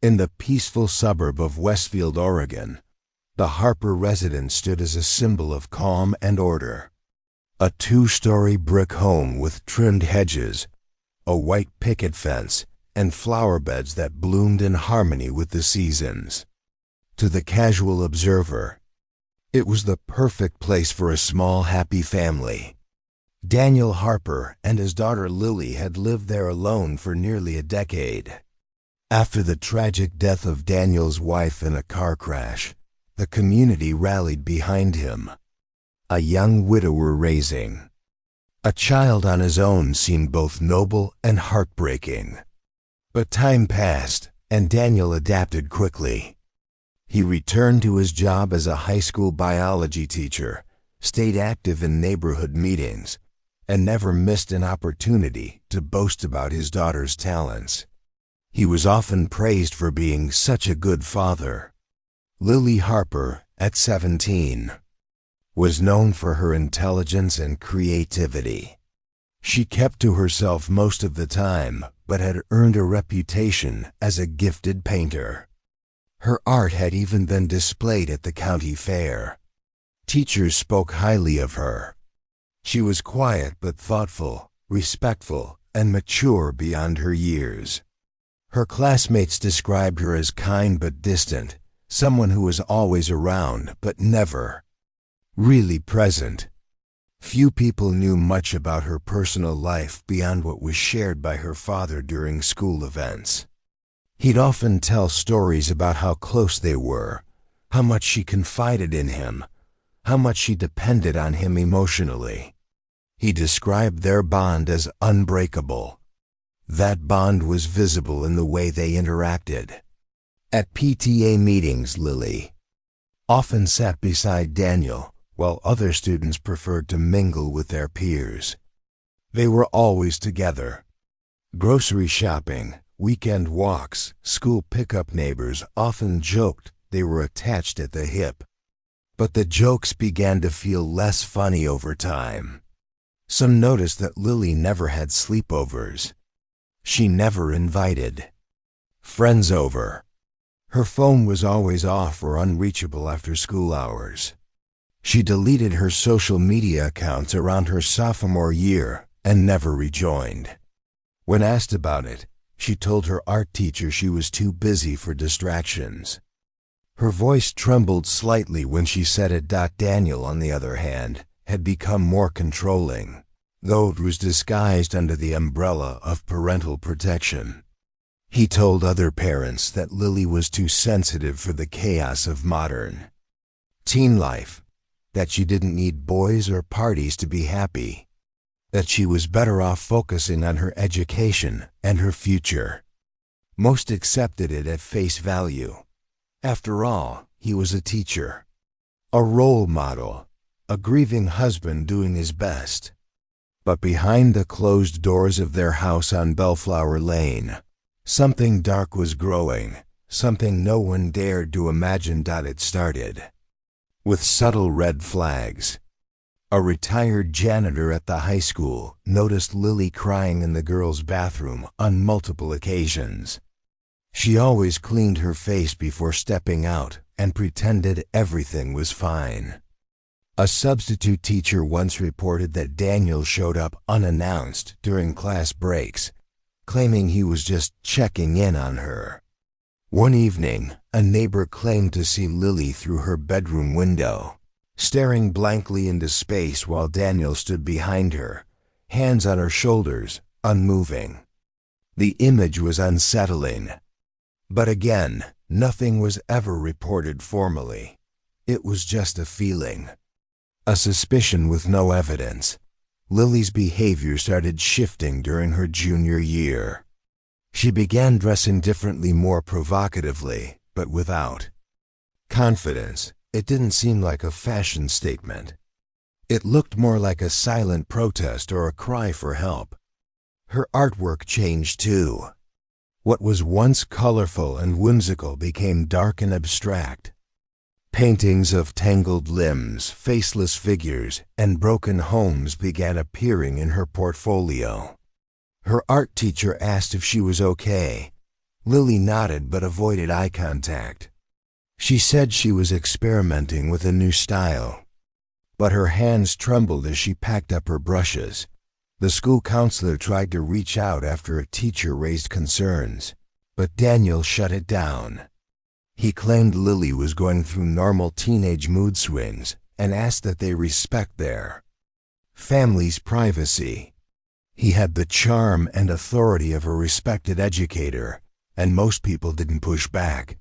In the peaceful suburb of Westfield, Oregon, the Harper residence stood as a symbol of calm and order. A two-story brick home with trimmed hedges, a white picket fence, and flower beds that bloomed in harmony with the seasons. To the casual observer, it was the perfect place for a small, happy family. Daniel Harper and his daughter Lily had lived there alone for nearly a decade. After the tragic death of Daniel's wife in a car crash, the community rallied behind him. A young widower raising a child on his own seemed both noble and heartbreaking. But time passed, and Daniel adapted quickly. He returned to his job as a high school biology teacher, stayed active in neighborhood meetings, and never missed an opportunity to boast about his daughter's talents. He was often praised for being such a good father. Lily Harper, at 17, was known for her intelligence and creativity. She kept to herself most of the time, but had earned a reputation as a gifted painter. Her art had even been displayed at the county fair. Teachers spoke highly of her. She was quiet but thoughtful, respectful, and mature beyond her years. Her classmates described her as kind but distant, someone who was always around but never really present. Few people knew much about her personal life beyond what was shared by her father during school events. He'd often tell stories about how close they were, how much she confided in him, how much she depended on him emotionally. He described their bond as unbreakable. That bond was visible in the way they interacted. At PTA meetings, Lily often sat beside Daniel, while other students preferred to mingle with their peers. They were always together. Grocery shopping, weekend walks, school pickup neighbors often joked they were attached at the hip. But the jokes began to feel less funny over time. Some noticed that Lily never had sleepovers. She never invited friends over. Her phone was always off or unreachable after school hours. She deleted her social media accounts around her sophomore year and never rejoined. When asked about it, she told her art teacher she was too busy for distractions. Her voice trembled slightly when she said it. Daniel, on the other hand, had become more controlling, though it was disguised under the umbrella of parental protection. He told other parents that Lily was too sensitive for the chaos of modern teen life, that she didn't need boys or parties to be happy, that she was better off focusing on her education and her future. Most accepted it at face value. After all, he was a teacher, a role model, a grieving husband doing his best. But behind the closed doors of their house on Bellflower Lane, something dark was growing, something no one dared to imagine. It started with subtle red flags. A retired janitor at the high school noticed Lily crying in the girls' bathroom on multiple occasions. She always cleaned her face before stepping out and pretended everything was fine. A substitute teacher once reported that Daniel showed up unannounced during class breaks, claiming he was just checking in on her. One evening, a neighbor claimed to see Lily through her bedroom window, staring blankly into space while Daniel stood behind her, hands on her shoulders, unmoving. The image was unsettling. But again, nothing was ever reported formally. It was just a feeling, a suspicion with no evidence. Lily's behavior started shifting during her junior year. She began dressing differently, more provocatively, but without confidence. It didn't seem like a fashion statement. It looked more like a silent protest or a cry for help. Her artwork changed too. What was once colorful and whimsical became dark and abstract. Paintings of tangled limbs, faceless figures, and broken homes began appearing in her portfolio. Her art teacher asked if she was okay, Lily nodded but avoided eye contact. She said she was experimenting with a new style, but her hands trembled as she packed up her brushes. The school counselor tried to reach out after a teacher raised concerns, but Daniel shut it down. He claimed Lily was going through normal teenage mood swings and asked that they respect their family's privacy. He had the charm and authority of a respected educator, and most people didn't push back.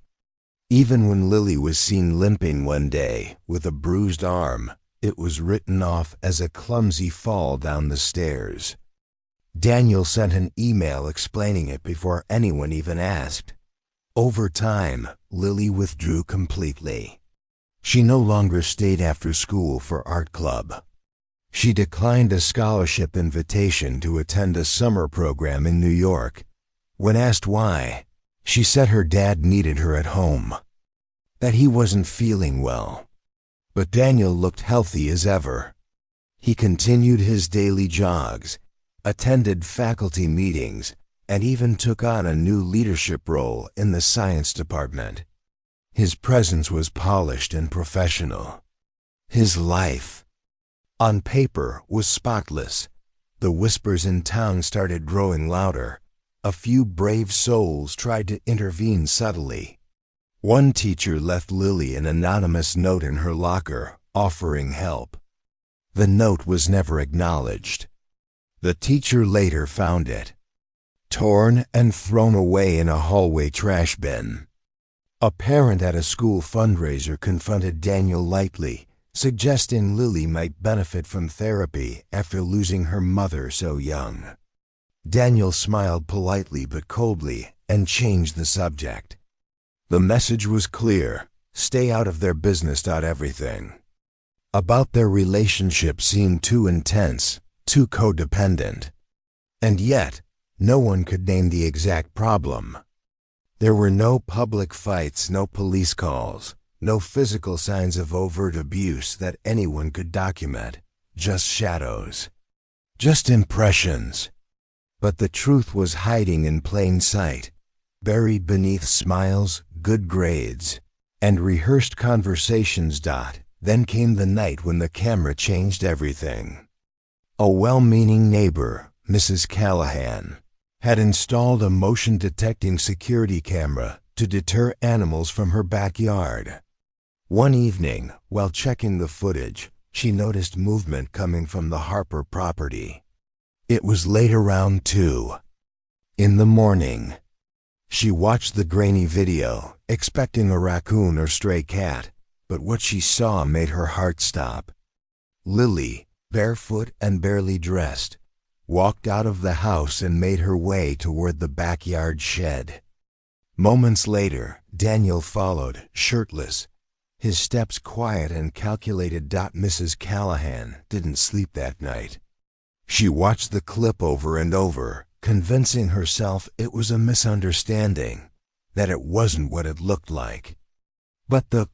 Even when Lily was seen limping one day with a bruised arm, it was written off as a clumsy fall down the stairs. Daniel sent an email explaining it before anyone even asked. Over time, Lily withdrew completely. She no longer stayed after school for art club. She declined a scholarship invitation to attend a summer program in New York. When asked why, she said her dad needed her at home, that he wasn't feeling well. But Daniel looked healthy as ever. He continued his daily jogs, attended faculty meetings, and even took on a new leadership role in the science department. His presence was polished and professional. His life, on paper, was spotless. The whispers in town started growing louder. A few brave souls tried to intervene subtly. One teacher left Lily an anonymous note in her locker, offering help. The note was never acknowledged. The teacher later found it, torn and thrown away in a hallway trash bin. A parent at a school fundraiser confronted Daniel lightly, suggesting Lily might benefit from therapy after losing her mother so young. Daniel smiled politely but coldly and changed the subject. The message was clear: stay out of their business. Everything about their relationship seemed too intense, too codependent. And yet, no one could name the exact problem. There were no public fights, no police calls, no physical signs of overt abuse that anyone could document, just shadows, just impressions. But the truth was hiding in plain sight, buried beneath smiles, good grades, and rehearsed conversations. Then came the night when the camera changed everything. A well-meaning neighbor, Mrs. Callahan, had installed a motion-detecting security camera to deter animals from her backyard. One evening, while checking the footage, she noticed movement coming from the Harper property. It was late around 2 in the morning. She watched the grainy video, expecting a raccoon or stray cat, but what she saw made her heart stop. Lily, barefoot and barely dressed, walked out of the house and made her way toward the backyard shed. Moments later, Daniel followed, shirtless, his steps quiet and calculated. Mrs. Callahan didn't sleep that night. She watched the clip over and over, convincing herself it was a misunderstanding, that it wasn't what it looked like. But the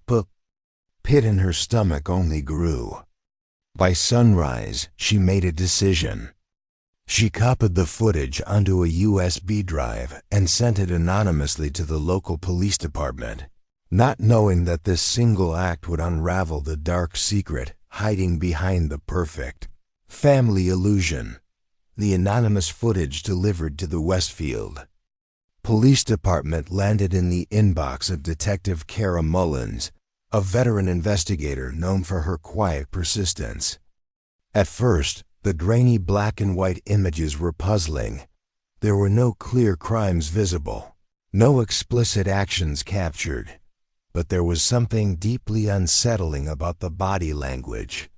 pit in her stomach only grew. By sunrise, she made a decision. She copied the footage onto a USB drive and sent it anonymously to the local police department, not knowing that this single act would unravel the dark secret hiding behind the perfect family illusion. The anonymous footage delivered to the Westfield Police Department landed in the inbox of Detective Kara Mullins, a veteran investigator known for her quiet persistence. At first, the grainy black and white images were puzzling. There were no clear crimes visible, no explicit actions captured, but there was something deeply unsettling about the body language.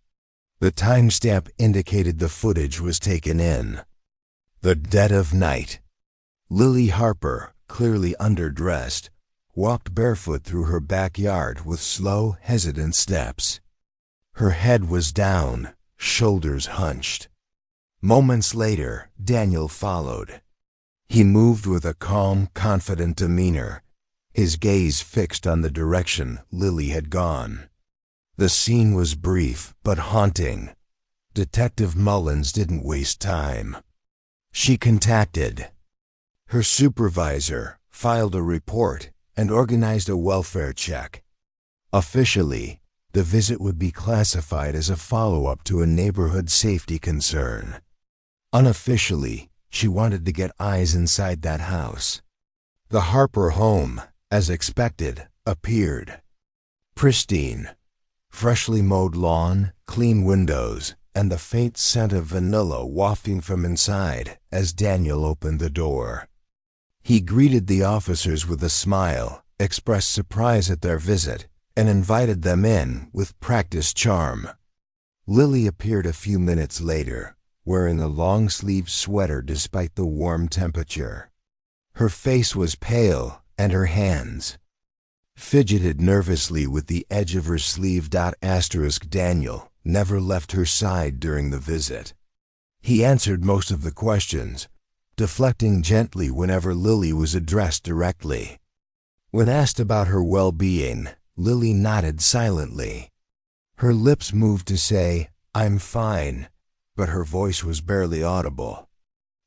The timestamp indicated the footage was taken in the dead of night. Lily Harper, clearly underdressed, walked barefoot through her backyard with slow, hesitant steps. Her head was down, shoulders hunched. Moments later, Daniel followed. He moved with a calm, confident demeanor, his gaze fixed on the direction Lily had gone. The scene was brief but haunting. Detective Mullins didn't waste time. She contacted her supervisor, filed a report, and organized a welfare check. Officially, the visit would be classified as a follow-up to a neighborhood safety concern. Unofficially, she wanted to get eyes inside that house. The Harper home, as expected, appeared. Pristine. Freshly mowed lawn, clean windows, and the faint scent of vanilla wafting from inside as Daniel opened the door. He greeted the officers with a smile, expressed surprise at their visit, and invited them in with practiced charm. Lily appeared a few minutes later, wearing a long-sleeved sweater despite the warm temperature. Her face was pale, and her hands fidgeted nervously with the edge of her sleeve. Daniel never left her side during the visit. He answered most of the questions, deflecting gently whenever Lily was addressed directly. When asked about her well-being, Lily nodded silently. Her lips moved to say, "I'm fine," but her voice was barely audible.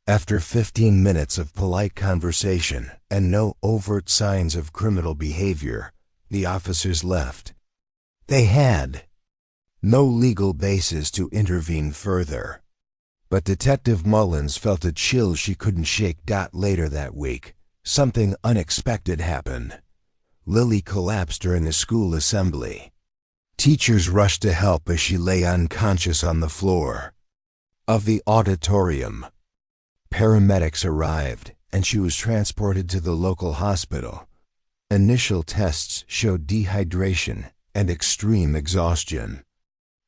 After 15 minutes of polite conversation and no overt signs of criminal behavior, the officers left. They had no legal basis to intervene further. But Detective Mullins felt a chill she couldn't shake. Later that week, something unexpected happened. Lily collapsed during a school assembly. Teachers rushed to help as she lay unconscious on the floor of the auditorium. Paramedics arrived, and she was transported to the local hospital. Initial tests showed dehydration and extreme exhaustion.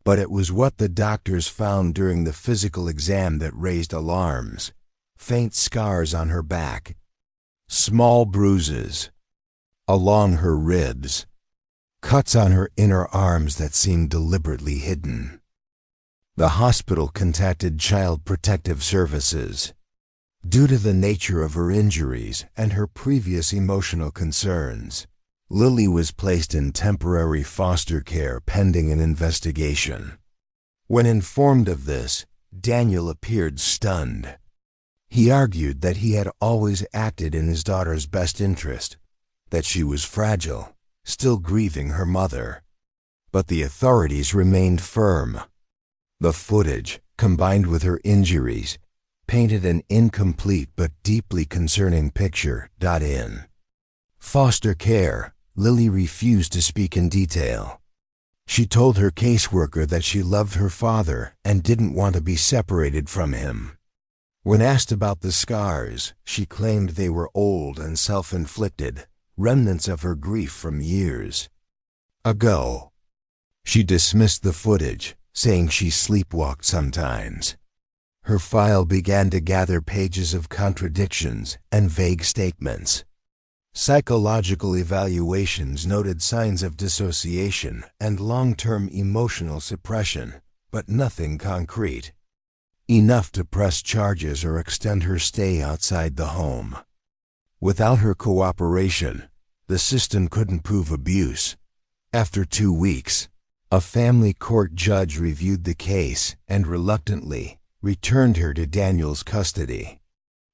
But it was what the doctors found during the physical exam that raised alarms. Faint scars on her back, small bruises along her ribs, cuts on her inner arms that seemed deliberately hidden. The hospital contacted Child Protective Services. Due to the nature of her injuries and her previous emotional concerns, Lily was placed in temporary foster care pending an investigation. When informed of this, Daniel appeared stunned. He argued that he had always acted in his daughter's best interest, that she was fragile, still grieving her mother. But the authorities remained firm. The footage, combined with her injuries, painted an incomplete but deeply concerning picture. In foster care, Lily refused to speak in detail. She told her caseworker that she loved her father and didn't want to be separated from him. When asked about the scars, she claimed they were old and self-inflicted, remnants of her grief from years ago. She dismissed the footage, saying she sleepwalked sometimes. Her file began to gather pages of contradictions and vague statements. Psychological evaluations noted signs of dissociation and long-term emotional suppression, but nothing concrete. Enough to press charges or extend her stay outside the home. Without her cooperation, the system couldn't prove abuse. After 2 weeks, a family court judge reviewed the case and reluctantly returned her to Daniel's custody.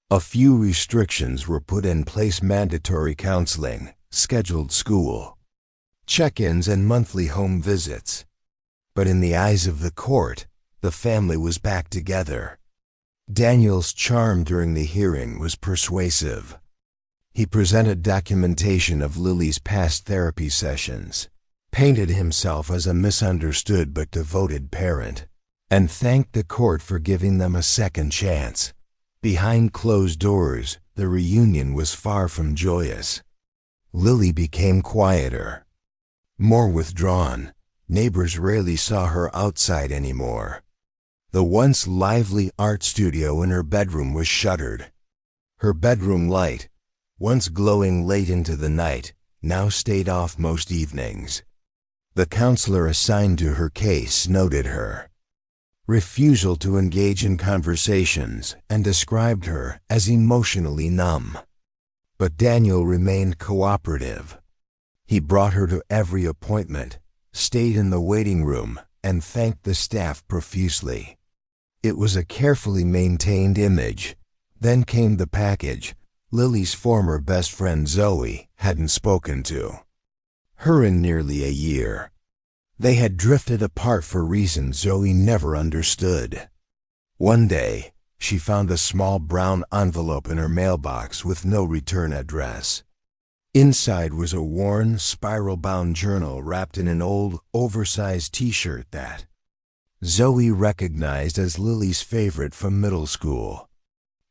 A few restrictions were put in place: mandatory counseling, scheduled school check-ins, and monthly home visits. But in the eyes of the court, the family was back together. Daniel's charm during the hearing was persuasive. He presented documentation of Lily's past therapy sessions, painted himself as a misunderstood but devoted parent, and thanked the court for giving them a second chance. Behind closed doors, the reunion was far from joyous. Lily became quieter, more withdrawn. Neighbors rarely saw her outside anymore. The once lively art studio in her bedroom was shuttered. Her bedroom light, once glowing late into the night, now stayed off most evenings. The counselor assigned to her case noted her refusal to engage in conversations and described her as emotionally numb. But Daniel remained cooperative. He brought her to every appointment, stayed in the waiting room, and thanked the staff profusely. It was a carefully maintained image. Then came the package: Lily's former best friend Zoe hadn't spoken to her in nearly a year. They had drifted apart for reasons Zoe never understood. One day, she found a small brown envelope in her mailbox with no return address. Inside was a worn, spiral-bound journal wrapped in an old, oversized t-shirt that Zoe recognized as Lily's favorite from middle school.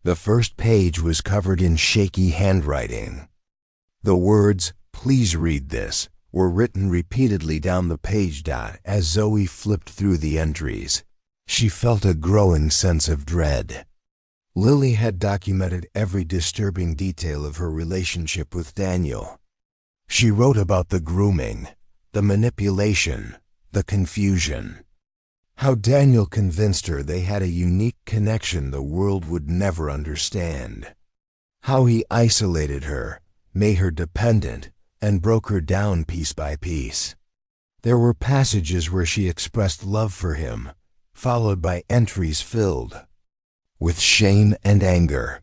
The first page was covered in shaky handwriting. The words, "Please read this," were written repeatedly down the page. As Zoe flipped through the entries, she felt a growing sense of dread. Lily had documented every disturbing detail of her relationship with Daniel. She wrote about the grooming, the manipulation, the confusion. How Daniel convinced her they had a unique connection the world would never understand. How he isolated her, made her dependent, and broke her down piece by piece. There were passages where she expressed love for him, followed by entries filled with shame and anger.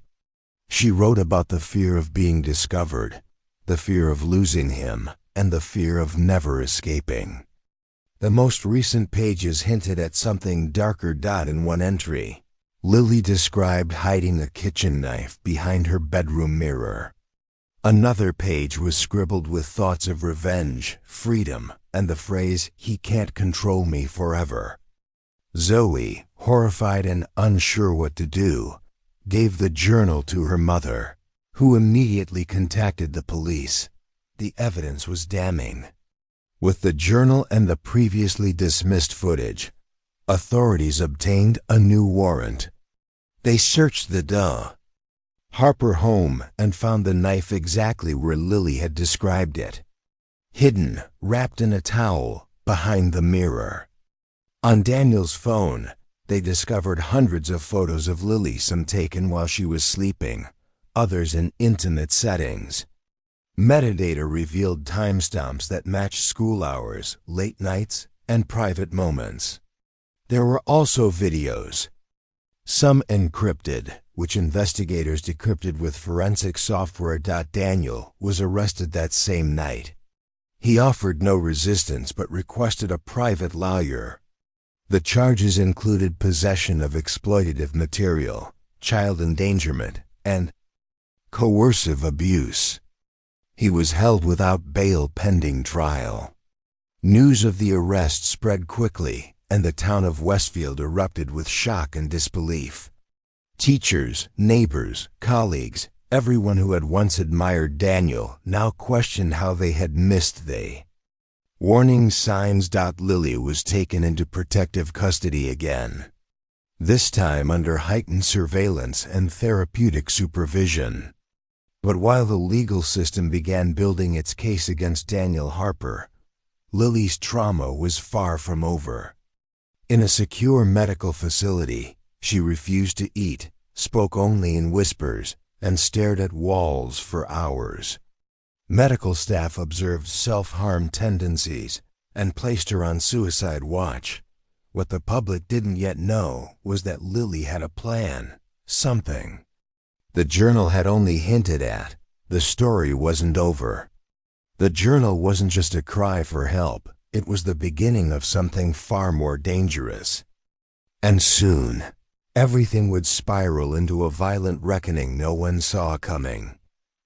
She wrote about the fear of being discovered, the fear of losing him, and the fear of never escaping. The most recent pages hinted at something darker. In one entry, Lily described hiding a kitchen knife behind her bedroom mirror. Another page was scribbled with thoughts of revenge, freedom, and the phrase, "He can't control me forever." Zoe, horrified and unsure what to do, gave the journal to her mother, who immediately contacted the police. The evidence was damning. With the journal and the previously dismissed footage, authorities obtained a new warrant. They searched the Harper home and found the knife exactly where Lily had described it, hidden, wrapped in a towel, behind the mirror. On Daniel's phone, they discovered hundreds of photos of Lily, some taken while she was sleeping, others in intimate settings. Metadata revealed timestamps that matched school hours, late nights, and private moments. There were also videos, some encrypted, which investigators decrypted with forensic software. Daniel was arrested that same night. He offered no resistance but requested a private lawyer. The charges included possession of exploitative material, child endangerment, and coercive abuse. He was held without bail pending trial. News of the arrest spread quickly, and the town of Westfield erupted with shock and disbelief. Teachers, neighbors, colleagues, everyone who had once admired Daniel now questioned how they had missed the warning signs. Lily was taken into protective custody again, this time under heightened surveillance and therapeutic supervision. But while the legal system began building its case against Daniel Harper, Lily's trauma was far from over. In a secure medical facility, she refused to eat, spoke only in whispers, and stared at walls for hours. Medical staff observed self-harm tendencies and placed her on suicide watch. What the public didn't yet know was that Lily had a plan, something the journal had only hinted at. The story wasn't over. The journal wasn't just a cry for help, it was the beginning of something far more dangerous. And soon, everything would spiral into a violent reckoning no one saw coming.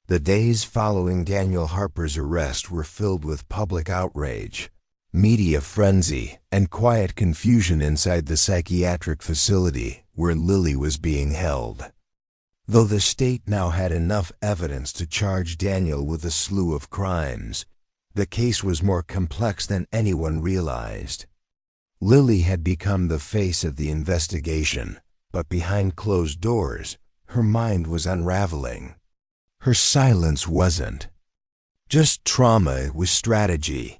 The days following Daniel Harper's arrest were filled with public outrage, media frenzy, and quiet confusion inside the psychiatric facility where Lily was being held. Though the state now had enough evidence to charge Daniel with a slew of crimes, the case was more complex than anyone realized. Lily had become the face of the investigation, but behind closed doors, her mind was unraveling. Her silence wasn't just trauma, it was strategy.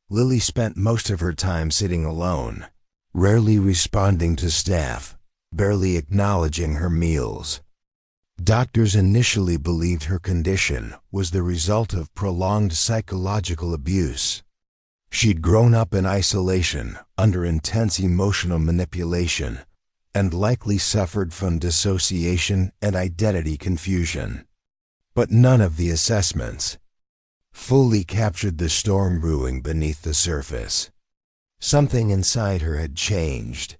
Lily spent most of her time sitting alone, rarely responding to staff, barely acknowledging her meals. Doctors initially believed her condition was the result of prolonged psychological abuse. She'd grown up in isolation, under intense emotional manipulation, and likely suffered from dissociation and identity confusion. But none of the assessments fully captured the storm brewing beneath the surface. Something inside her had changed.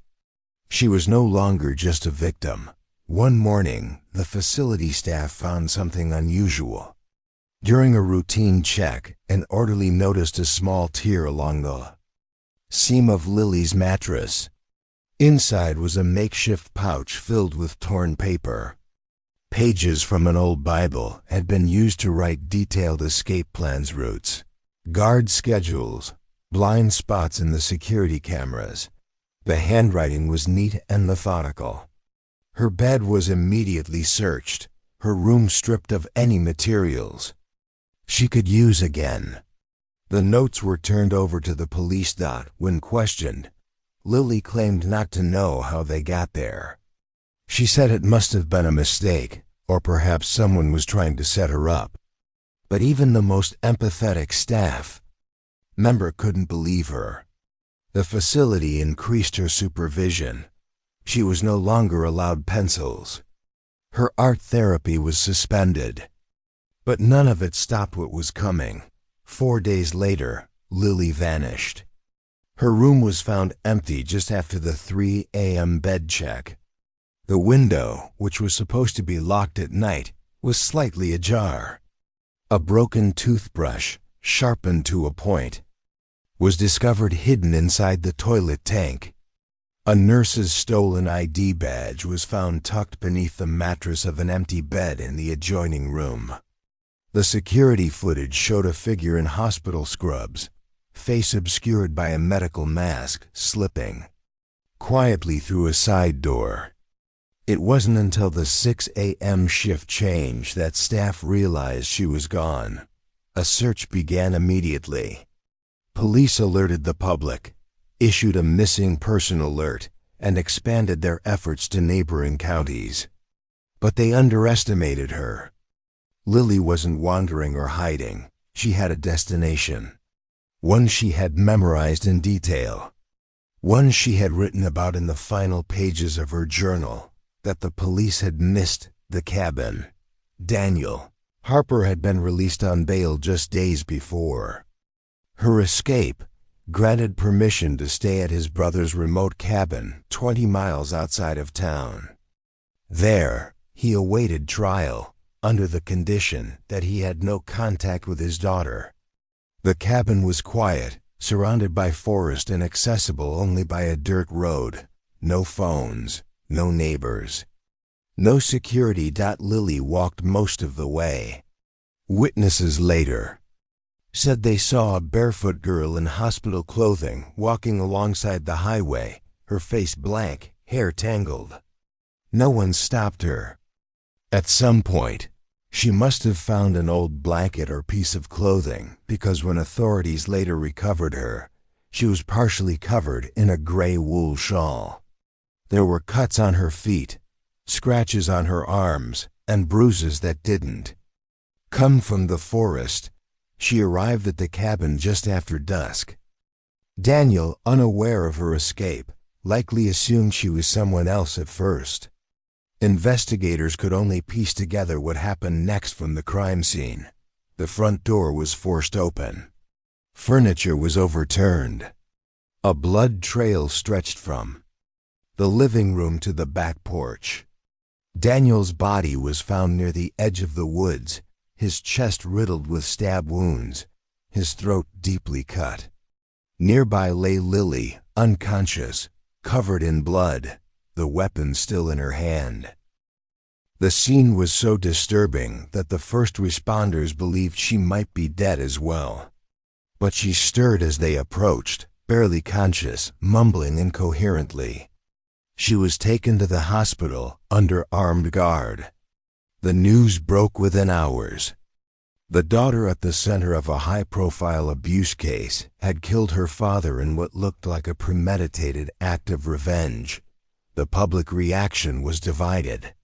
She was no longer just a victim. One morning, the facility staff found something unusual. During a routine check, an orderly noticed a small tear along the seam of Lily's mattress. Inside was a makeshift pouch filled with torn paper. Pages from an old Bible had been used to write detailed escape plans routes, guard schedules, blind spots in the security cameras. The handwriting was neat and methodical. Her bed was immediately searched, her room stripped of any materials she could use again. The notes were turned over to the police. When questioned, Lily claimed not to know how they got there. She said it must have been a mistake, or perhaps someone was trying to set her up. But even the most empathetic staff member couldn't believe her. The facility increased her supervision. She was no longer allowed pencils. Her art therapy was suspended. But none of it stopped what was coming. 4 days later, Lily vanished. Her room was found empty just after the 3 a.m. bed check. The window, which was supposed to be locked at night, was slightly ajar. A broken toothbrush, sharpened to a point, was discovered hidden inside the toilet tank. A nurse's stolen ID badge was found tucked beneath the mattress of an empty bed in the adjoining room. The security footage showed a figure in hospital scrubs, face obscured by a medical mask, slipping quietly through a side door. It wasn't until the 6 a.m. shift change that staff realized she was gone. A search began immediately. Police alerted the public, issued a missing person alert, and expanded their efforts to neighboring counties. But they underestimated her. Lily wasn't wandering or hiding. She had a destination. One she had memorized in detail. One she had written about in the final pages of her journal. That the police had missed: the cabin. Daniel Harper had been released on bail just days before. Her escape granted permission to stay at his brother's remote cabin 20 miles outside of town. There, he awaited trial, under the condition that he had no contact with his daughter. The cabin was quiet, surrounded by forest and accessible only by a dirt road. No phones. No neighbors. No security. Lily walked most of the way. Witnesses later said they saw a barefoot girl in hospital clothing walking alongside the highway, her face blank, hair tangled. No one stopped her. At some point, she must have found an old blanket or piece of clothing, because when authorities later recovered her, she was partially covered in a gray wool shawl. There were cuts on her feet, scratches on her arms, and bruises that didn't come from the forest. She arrived at the cabin just after dusk. Daniel, unaware of her escape, likely assumed she was someone else at first. Investigators could only piece together what happened next from the crime scene. The front door was forced open. Furniture was overturned. A blood trail stretched from the living room to the back porch. Daniel's body was found near the edge of the woods, his chest riddled with stab wounds, his throat deeply cut. Nearby lay Lily, unconscious, covered in blood, the weapon still in her hand. The scene was so disturbing that the first responders believed she might be dead as well. But she stirred as they approached, barely conscious, mumbling incoherently. She was taken to the hospital under armed guard. The news broke within hours. The daughter at the center of a high-profile abuse case had killed her father in what looked like a premeditated act of revenge. The public reaction was divided.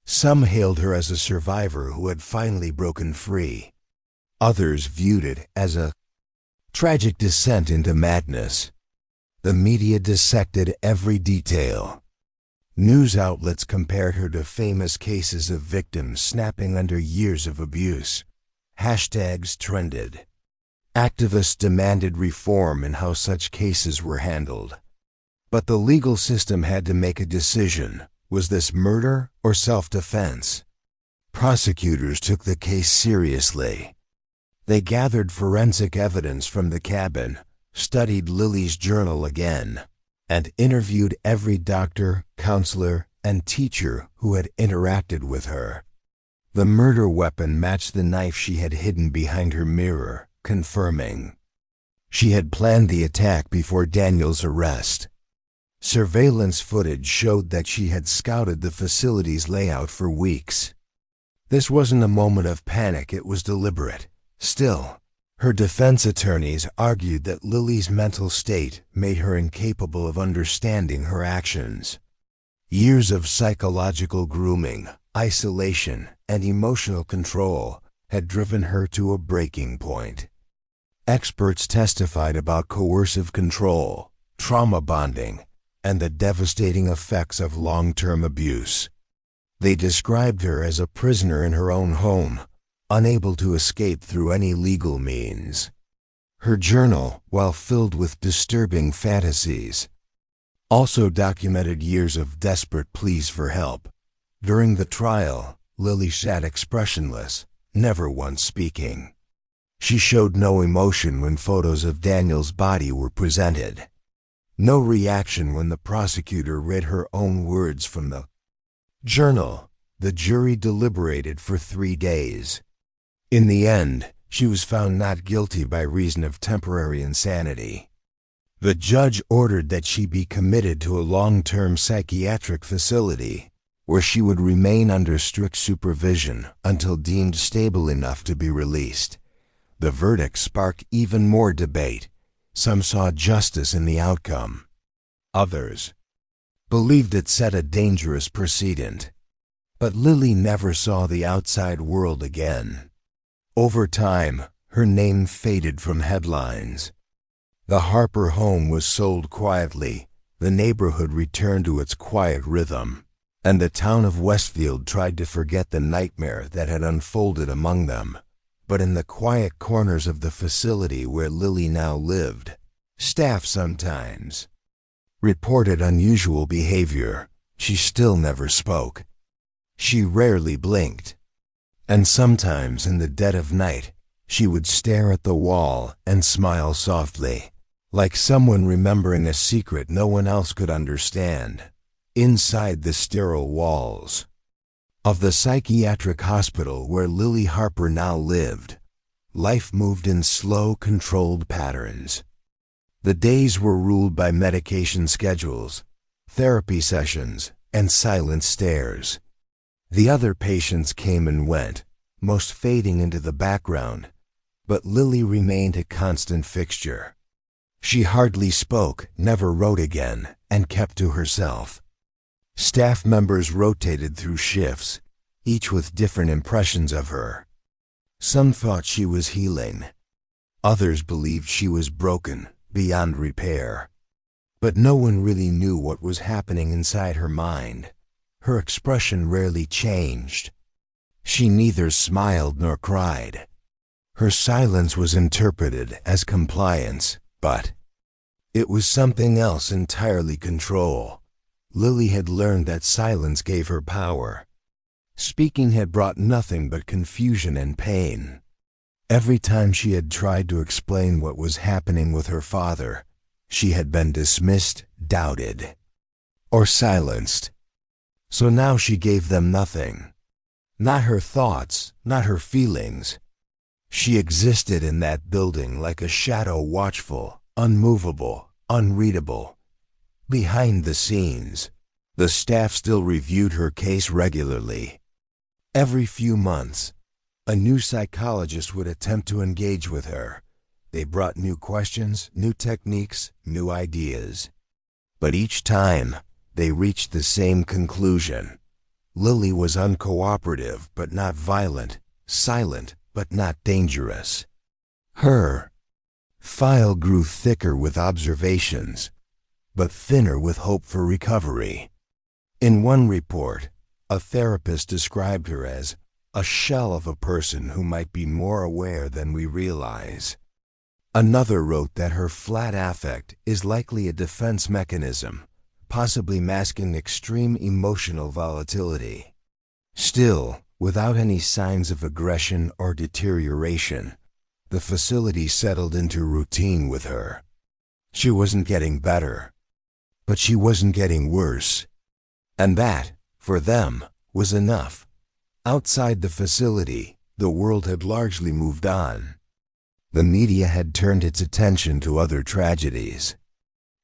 Some hailed her as a survivor who had finally broken free. Others viewed it as a tragic descent into madness. The media dissected every detail. News outlets compared her to famous cases of victims snapping under years of abuse. Hashtags trended. Activists demanded reform in how such cases were handled. But the legal system had to make a decision. Was this murder or self-defense? Prosecutors took the case seriously. They gathered forensic evidence from the cabin, studied Lily's journal again, and interviewed every doctor, counselor, and teacher who had interacted with her. The murder weapon matched the knife she had hidden behind her mirror, confirming she had planned the attack before Daniel's arrest. Surveillance footage showed that she had scouted the facility's layout for weeks. This wasn't a moment of panic, it was deliberate. Still, her defense attorneys argued that Lily's mental state made her incapable of understanding her actions. Years of psychological grooming, isolation, and emotional control had driven her to a breaking point. Experts testified about coercive control, trauma bonding, and the devastating effects of long-term abuse. They described her as a prisoner in her own home, unable to escape through any legal means. Her journal, while filled with disturbing fantasies, also documented years of desperate pleas for help. During the trial, Lily sat expressionless, never once speaking. She showed no emotion when photos of Daniel's body were presented. No reaction when the prosecutor read her own words from the journal. The jury deliberated for 3 days. In the end, she was found not guilty by reason of temporary insanity. The judge ordered that she be committed to a long-term psychiatric facility, where she would remain under strict supervision until deemed stable enough to be released. The verdict sparked even more debate. Some saw justice in the outcome. Others believed it set a dangerous precedent. But Lily never saw the outside world again. Over time, her name faded from headlines. The Harper home was sold quietly, the neighborhood returned to its quiet rhythm, and the town of Westfield tried to forget the nightmare that had unfolded among them. But in the quiet corners of the facility where Lily now lived, staff sometimes reported unusual behavior. She still never spoke. She rarely blinked. And sometimes in the dead of night, she would stare at the wall and smile softly, like someone remembering a secret no one else could understand. Inside the sterile walls of the psychiatric hospital where Lily Harper now lived, life moved in slow, controlled patterns. The days were ruled by medication schedules, therapy sessions, and silent stares. The other patients came and went, most fading into the background, but Lily remained a constant fixture. She hardly spoke, never wrote again, and kept to herself. Staff members rotated through shifts, each with different impressions of her. Some thought she was healing. Others believed she was broken, beyond repair. But no one really knew what was happening inside her mind. Her expression rarely changed. She neither smiled nor cried. Her silence was interpreted as compliance, but it was something else entirely: control. Lily had learned that silence gave her power. Speaking had brought nothing but confusion and pain. Every time she had tried to explain what was happening with her father, she had been dismissed, doubted, or silenced. So now she gave them nothing. Not her thoughts, not her feelings. She existed in that building like a shadow, watchful, unmovable, unreadable. Behind the scenes, the staff still reviewed her case regularly. Every few months, a new psychologist would attempt to engage with her. They brought new questions, new techniques, new ideas. But each time, they reached the same conclusion. Lily was uncooperative but not violent, silent but not dangerous. Her file grew thicker with observations, but thinner with hope for recovery. In one report, a therapist described her as a shell of a person who might be more aware than we realize. Another wrote that her flat affect is likely a defense mechanism, possibly masking extreme emotional volatility. Still, without any signs of aggression or deterioration, the facility settled into routine with her. She wasn't getting better, but she wasn't getting worse. And that, for them, was enough. Outside the facility, the world had largely moved on. The media had turned its attention to other tragedies.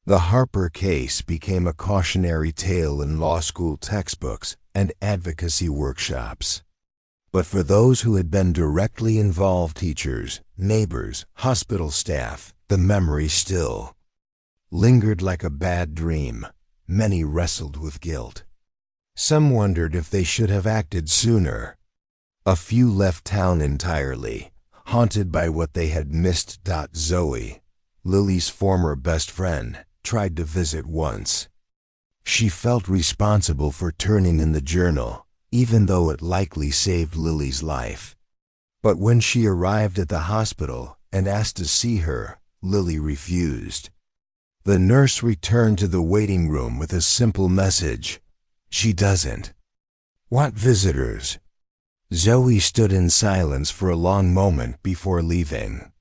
The Harper case became a cautionary tale in law school textbooks and advocacy workshops. But for those who had been directly involved, teachers, neighbors, hospital staff, the memory still lingered like a bad dream. Many wrestled with guilt. Some wondered if they should have acted sooner. A few left town entirely, haunted by what they had missed. Zoe, Lily's former best friend, tried to visit once. She felt responsible for turning in the journal, even though it likely saved Lily's life. But when she arrived at the hospital and asked to see her, Lily refused. The nurse returned to the waiting room with a simple message: "She doesn't want visitors." Zoe stood in silence for a long moment before leaving.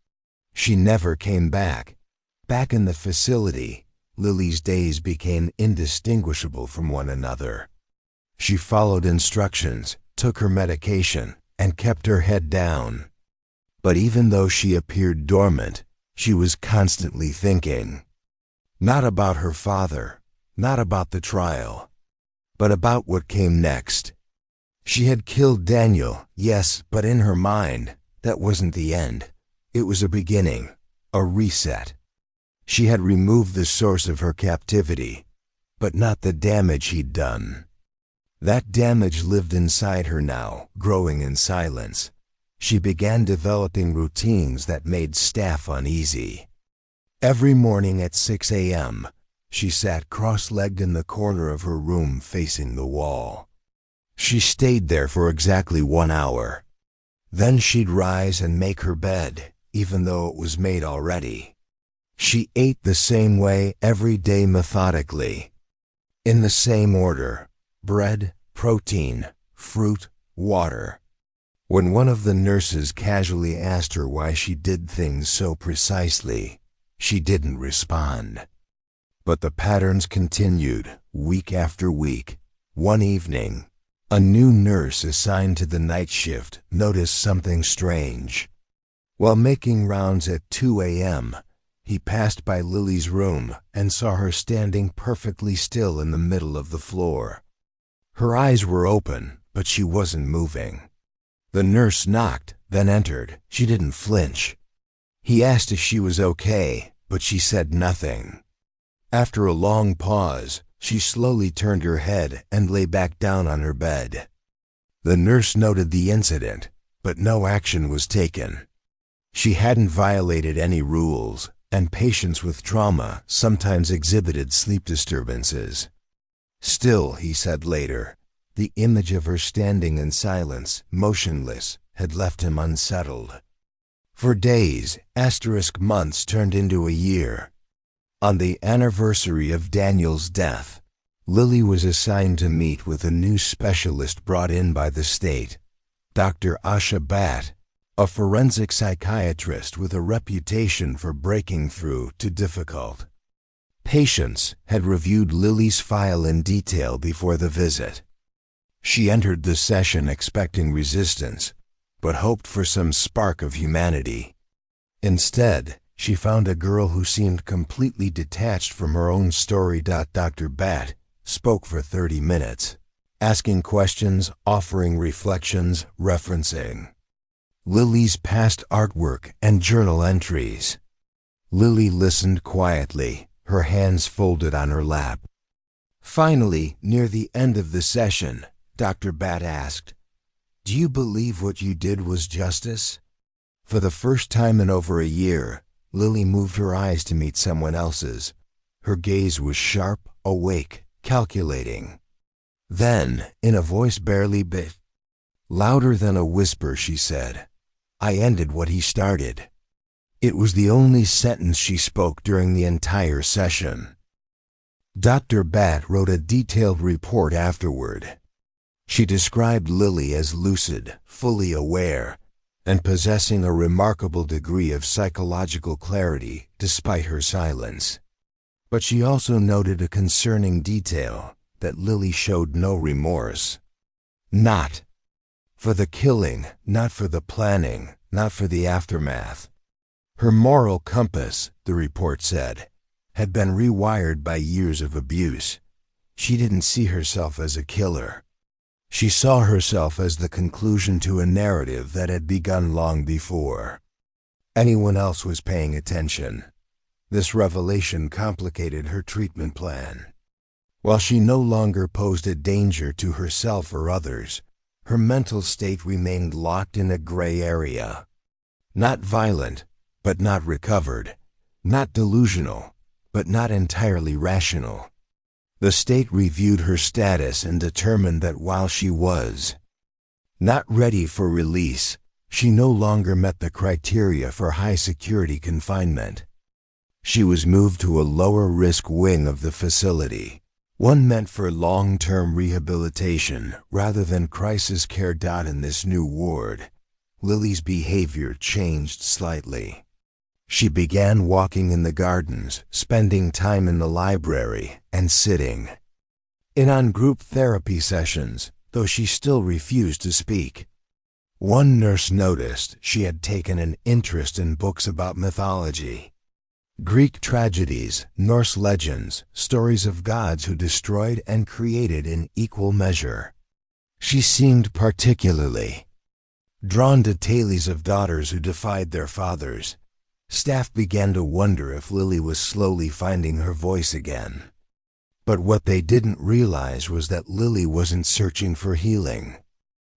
She never came back. Back in the facility, Lily's days became indistinguishable from one another. She followed instructions, took her medication, and kept her head down. But even though she appeared dormant, she was constantly thinking. Not about her father, not about the trial, but about what came next. She had killed Daniel, yes, but in her mind, that wasn't the end. It was a beginning, a reset. She had removed the source of her captivity, but not the damage he'd done. That damage lived inside her now, growing in silence. She began developing routines that made staff uneasy. Every morning at 6 a.m., she sat cross-legged in the corner of her room facing the wall. She stayed there for exactly 1 hour. Then she'd rise and make her bed, even though it was made already. She ate the same way every day, methodically. In the same order: bread, protein, fruit, water. When one of the nurses casually asked her why she did things so precisely, she didn't respond. But the patterns continued, week after week. One evening, a new nurse assigned to the night shift noticed something strange. While making rounds at 2 a.m., he passed by Lily's room and saw her standing perfectly still in the middle of the floor. Her eyes were open, but she wasn't moving. The nurse knocked, then entered. She didn't flinch. He asked if she was okay, but she said nothing. After a long pause, she slowly turned her head and lay back down on her bed. The nurse noted the incident, but no action was taken. She hadn't violated any rules, and patients with trauma sometimes exhibited sleep disturbances. Still, he said later, the image of her standing in silence, motionless, had left him unsettled. For days, months turned into a year. On the anniversary of Daniel's death, Lily was assigned to meet with a new specialist brought in by the state, Dr. Asha Bhatt, a forensic psychiatrist with a reputation for breaking through to difficult. Patients had reviewed Lily's file in detail before the visit. She entered the session expecting resistance, but hoped for some spark of humanity. Instead, she found a girl who seemed completely detached from her own story. Dr. Bhatt spoke for 30 minutes, asking questions, offering reflections, referencing Lily's past artwork and journal entries. Lily listened quietly, her hands folded on her lap. Finally, near the end of the session, Dr. Bhatt asked, "Do you believe what you did was justice?" For the first time in over a year, Lily moved her eyes to meet someone else's. Her gaze was sharp, awake, calculating. Then, in a voice barely louder than a whisper, she said, "I ended what he started." It was the only sentence she spoke during the entire session. Dr. Bat wrote a detailed report afterward. She described Lily as lucid, fully aware, and possessing a remarkable degree of psychological clarity despite her silence. But she also noted a concerning detail, that Lily showed no remorse. Not for the killing, not for the planning, not for the aftermath. Her moral compass, the report said, had been rewired by years of abuse. She didn't see herself as a killer. She saw herself as the conclusion to a narrative that had begun long before anyone else was paying attention. This revelation complicated her treatment plan. While she no longer posed a danger to herself or others, her mental state remained locked in a gray area. Not violent, but not recovered. Not delusional, but not entirely rational. The state reviewed her status and determined that while she was not ready for release, she no longer met the criteria for high-security confinement. She was moved to a lower-risk wing of the facility, one meant for long-term rehabilitation rather than crisis care. In this new ward, Lily's behavior changed slightly. She began walking in the gardens, spending time in the library, and sitting in on group therapy sessions, though she still refused to speak. One nurse noticed she had taken an interest in books about mythology. Greek tragedies, Norse legends, stories of gods who destroyed and created in equal measure. She seemed particularly drawn to tales of daughters who defied their fathers. Staff began to wonder if Lily was slowly finding her voice again. But what they didn't realize was that Lily wasn't searching for healing.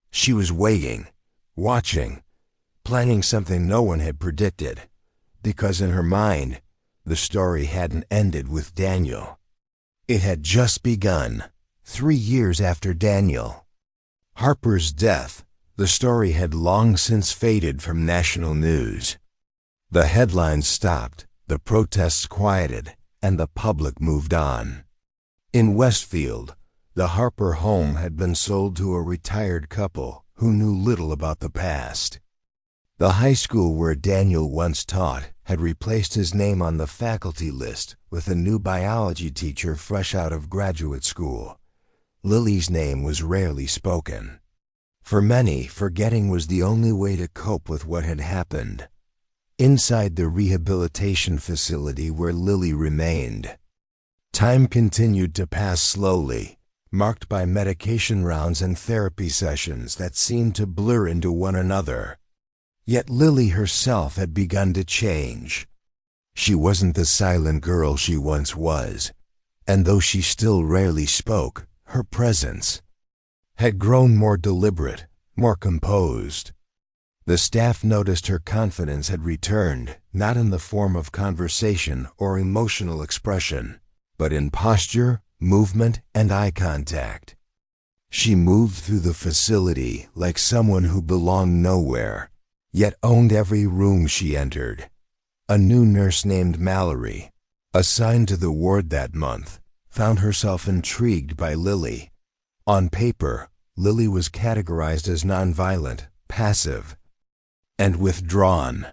She was waiting, watching, planning something no one had predicted, because in her mind, the story hadn't ended with Daniel. It had just begun, 3 years after Daniel Harper's death. The story had long since faded from national news. The headlines stopped, the protests quieted, and the public moved on. In Westfield, the Harper home had been sold to a retired couple who knew little about the past. The high school where Daniel once taught had replaced his name on the faculty list with a new biology teacher fresh out of graduate school. Lily's name was rarely spoken. For many, forgetting was the only way to cope with what had happened. Inside the rehabilitation facility where Lily remained, time continued to pass slowly, marked by medication rounds and therapy sessions that seemed to blur into one another. Yet Lily herself had begun to change. She wasn't the silent girl she once was, and though she still rarely spoke, her presence had grown more deliberate, more composed. The staff noticed her confidence had returned, not in the form of conversation or emotional expression, but in posture, movement, and eye contact. She moved through the facility like someone who belonged nowhere, yet owned every room she entered. A new nurse named Mallory, assigned to the ward that month, found herself intrigued by Lily. On paper, Lily was categorized as nonviolent, passive, and withdrawn.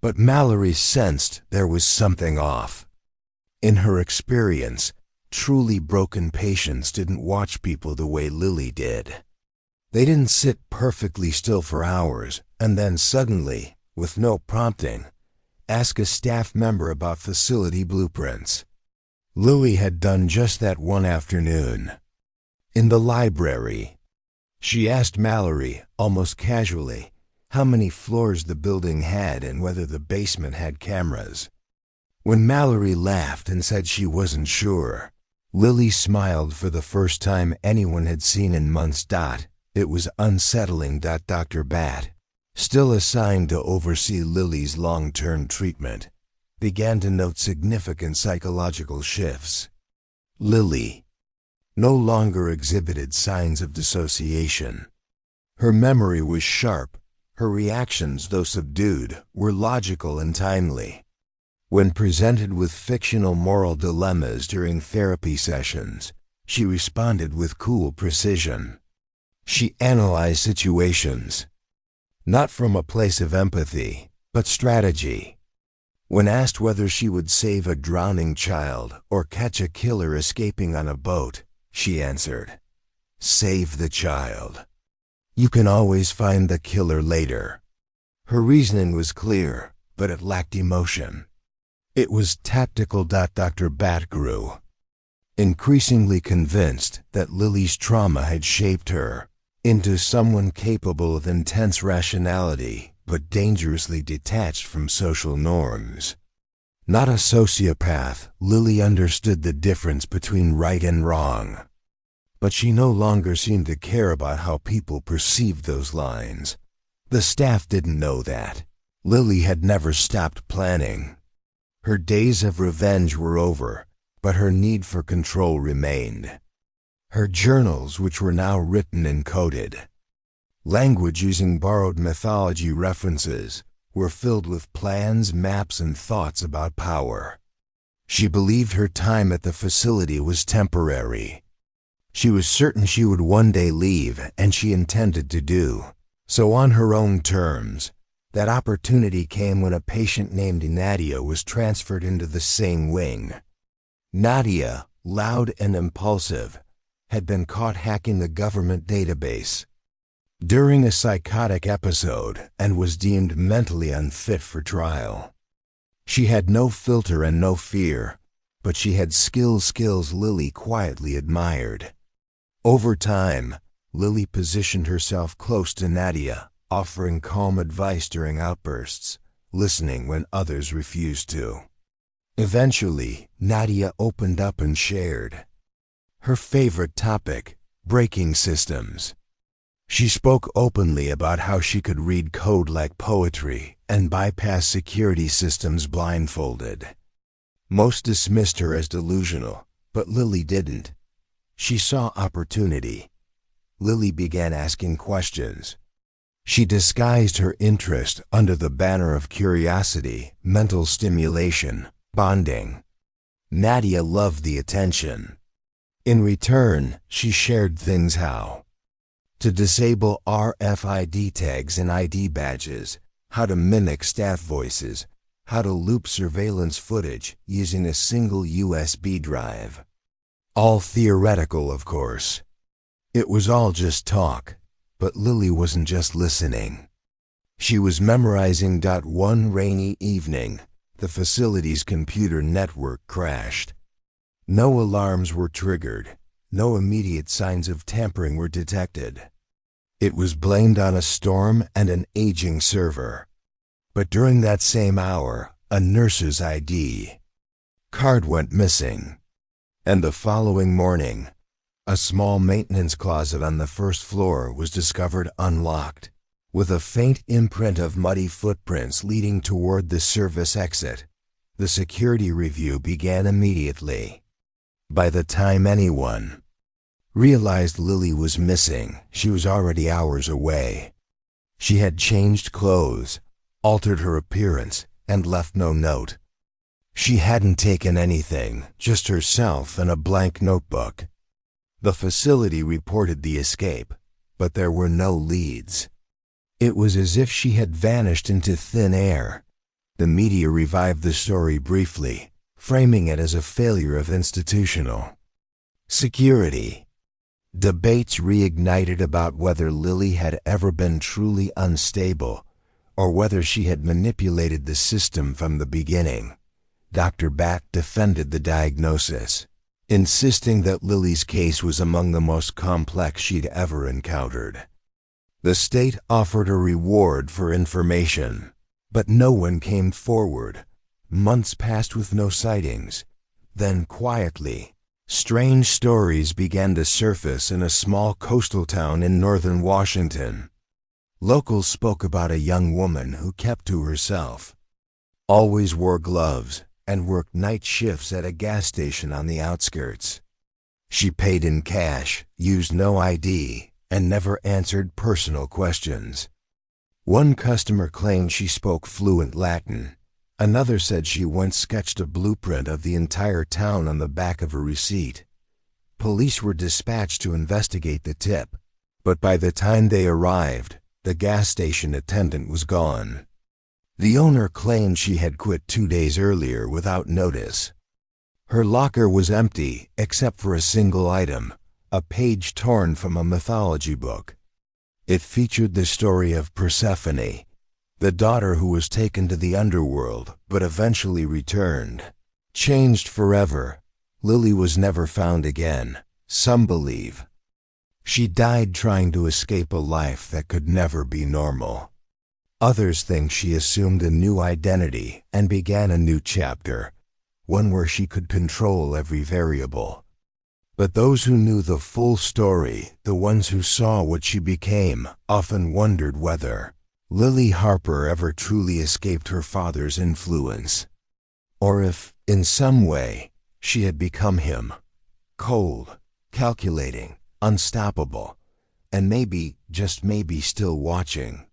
But Mallory sensed there was something off. In her experience, truly broken patients didn't watch people the way Lily did. They didn't sit perfectly still for hours and then suddenly, with no prompting, ask a staff member about facility blueprints. Lily had done just that one afternoon. In the library, she asked Mallory, almost casually, how many floors the building had and whether the basement had cameras. When Mallory laughed and said she wasn't sure, Lily smiled for the first time anyone had seen in months. It was unsettling. Dr. Bat, still assigned to oversee Lily's long-term treatment, began to note significant psychological shifts. Lily no longer exhibited signs of dissociation. Her memory was sharp. Her reactions, though subdued, were logical and timely. When presented with fictional moral dilemmas during therapy sessions, she responded with cool precision. She analyzed situations, not from a place of empathy, but strategy. When asked whether she would save a drowning child or catch a killer escaping on a boat, she answered, "Save the child. You can always find the killer later." Her reasoning was clear, but it lacked emotion. It was tactical. Dr. Bat grew increasingly convinced that Lily's trauma had shaped her into someone capable of intense rationality, but dangerously detached from social norms. Not a sociopath, Lily understood the difference between right and wrong. But she no longer seemed to care about how people perceived those lines. The staff didn't know that. Lily had never stopped planning. Her days of revenge were over, but her need for control remained. Her journals, which were now written and coded, language using borrowed mythology references, were filled with plans, maps, and thoughts about power. She believed her time at the facility was temporary. She was certain she would one day leave, and she intended to do so on her own terms. That opportunity came when a patient named Nadia was transferred into the same wing. Nadia, loud and impulsive, had been caught hacking the government database during a psychotic episode and was deemed mentally unfit for trial. She had no filter and no fear, but she had skills Lily quietly admired. Over time, Lily positioned herself close to Nadia, offering calm advice during outbursts, listening when others refused to. Eventually, Nadia opened up and shared her favorite topic, breaking systems. She spoke openly about how she could read code like poetry and bypass security systems blindfolded. Most dismissed her as delusional, but Lily didn't. She saw opportunity. Lily began asking questions. She disguised her interest under the banner of curiosity, mental stimulation, bonding. Nadia loved the attention. In return, she shared things how to disable RFID tags and ID badges, how to mimic staff voices, how to loop surveillance footage using a single USB drive. All theoretical, of course. It was all just talk. But Lily wasn't just listening. She was memorizing. One rainy evening, the facility's computer network crashed. No alarms were triggered. No immediate signs of tampering were detected. It was blamed on a storm and an aging server. But during that same hour, a nurse's ID card went missing. And the following morning, a small maintenance closet on the first floor was discovered unlocked, with a faint imprint of muddy footprints leading toward the service exit. The security review began immediately. By the time anyone realized Lily was missing, she was already hours away. She had changed clothes, altered her appearance, and left no note. She hadn't taken anything, just herself and a blank notebook. The facility reported the escape, but there were no leads. It was as if she had vanished into thin air. The media revived the story briefly, framing it as a failure of institutional security. Debates reignited about whether Lily had ever been truly unstable or whether she had manipulated the system from the beginning. Dr. Bat defended the diagnosis, insisting that Lily's case was among the most complex she'd ever encountered. The state offered a reward for information, but no one came forward. Months passed with no sightings. Then, quietly, strange stories began to surface in a small coastal town in northern Washington. Locals spoke about a young woman who kept to herself, always wore gloves, and worked night shifts at a gas station on the outskirts. She paid in cash, used no ID, and never answered personal questions. One customer claimed she spoke fluent Latin. Another said she once sketched a blueprint of the entire town on the back of a receipt. Police were dispatched to investigate the tip, but by the time they arrived, the gas station attendant was gone. The owner claimed she had quit 2 days earlier without notice. Her locker was empty except for a single item, a page torn from a mythology book. It featured the story of Persephone, the daughter who was taken to the underworld but eventually returned. Changed forever, Lily was never found again, some believe. She died trying to escape a life that could never be normal. Others think she assumed a new identity and began a new chapter, one where she could control every variable. But those who knew the full story, the ones who saw what she became, often wondered whether Lily Harper ever truly escaped her father's influence, or if, in some way, she had become him, cold, calculating, unstoppable, and maybe, just maybe, still watching.